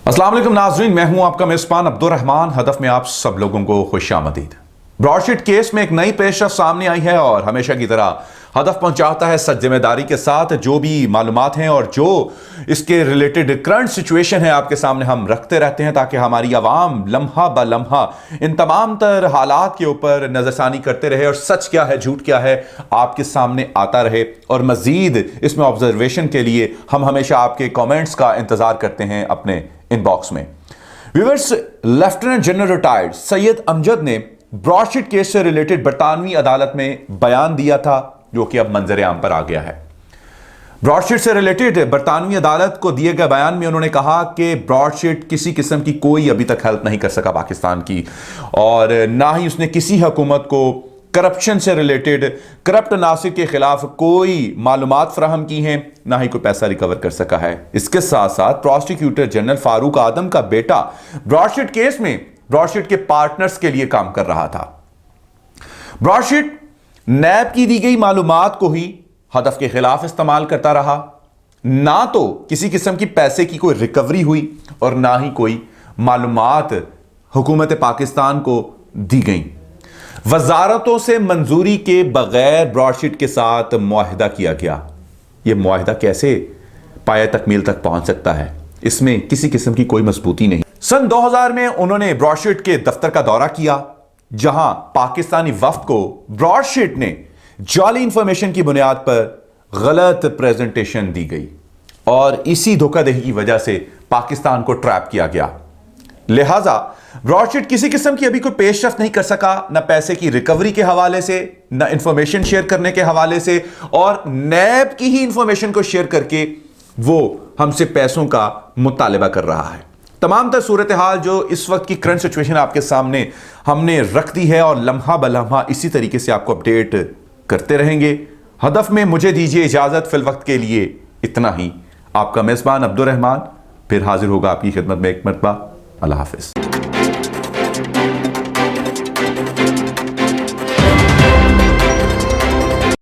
अस्सलाम वालेकुम नाज़रीन, मैं हूं आपका मेज़बान अब्दुर्रहमान। हदफ में आप सब लोगों को खुशामदीद। ब्रॉडशीट केस में एक नई पेशरफ सामने आई है और हमेशा की तरह हदफ पहुंचाता है सच जिम्मेदारी के साथ जो भी मालूमात हैं और जो इसके रिलेटेड करंट सिचुएशन है आपके सामने हम रखते रहते हैं, ताकि हमारी आवाम लम्हा ब लम्हा इन तमाम तर हालात के ऊपर नजरसानी करते रहे और सच क्या है झूठ क्या है आपके सामने आता रहे। और मजीद इसमें ऑब्जर्वेशन के लिए हम हमेशा आपके कॉमेंट्स का इंतजार करते हैं अपने इनबॉक्स में। Viewers, lieutenant general retired Syed Amjad ने ब्रॉडशीट केस से रिलेटेड बरतानवी अदालत में बयान दिया था, जो कि अब मंजर आम पर आ गया है। ब्रॉडशीट से रिलेटेड बरतानवी अदालत को दिए गए बयान में उन्होंने कहा कि ब्रॉडशीट किसी किस्म की कोई अभी तक हेल्प नहीं कर सका पाकिस्तान की, और ना ही उसने किसी हुकूमत को करप्शन से रिलेटेड करप्ट नासिर के खिलाफ कोई मालूमात फराहम की हैं, ना ही कोई पैसा रिकवर कर सका है। इसके साथ साथ प्रोसिक्यूटर जनरल फारूक आदम का बेटा ब्रॉडशीट केस में ब्रॉडशीट के पार्टनर्स के लिए काम कर रहा था। ब्रॉडशीट नैब की दी गई मालूमात को ही हदफ के खिलाफ इस्तेमाल करता रहा। ना तो किसी किस्म की पैसे की कोई रिकवरी हुई और ना ही कोई मालूमात हुकूमत पाकिस्तान को दी गई। वजारतों से मंजूरी के बगैर ब्रॉडशीट के साथ मुआहिदा किया गया। यह मुआहिदा कैसे पाया तकमील तक पहुंच सकता है, इसमें किसी किस्म की कोई मजबूती नहीं। सन 2000 में उन्होंने ब्रॉडशीट के दफ्तर का दौरा किया, जहां पाकिस्तानी वफ्द को ब्रॉडशीट ने जाली इंफॉर्मेशन की बुनियाद पर गलत प्रेजेंटेशन दी गई और इसी धोखाधड़ी की वजह से पाकिस्तान को ट्रैप किया गया। लिहाजा ब्रॉडशीट किसी किस्म की अभी कोई पेशरफ्त नहीं कर सका, न पैसे की रिकवरी के हवाले से, न इंफॉर्मेशन शेयर करने के हवाले से, और नैब की ही इंफॉर्मेशन को शेयर करके वो हमसे पैसों का मुतालिबा कर रहा है। तमाम तर सूरत हाल जो इस वक्त की करंट सिचुएशन आपके सामने हमने रख दी है और लम्हा ब लम्हा इसी तरीके से आपको अपडेट करते रहेंगे। हदफ में मुझे दीजिए इजाजत, फिल वक्त के लिए इतना ही। आपका मेज़बान अब्दुर्रहमान फिर हाजिर होगा आपकी खिदमत में एक मरतबा। अल्लाह हाफिज।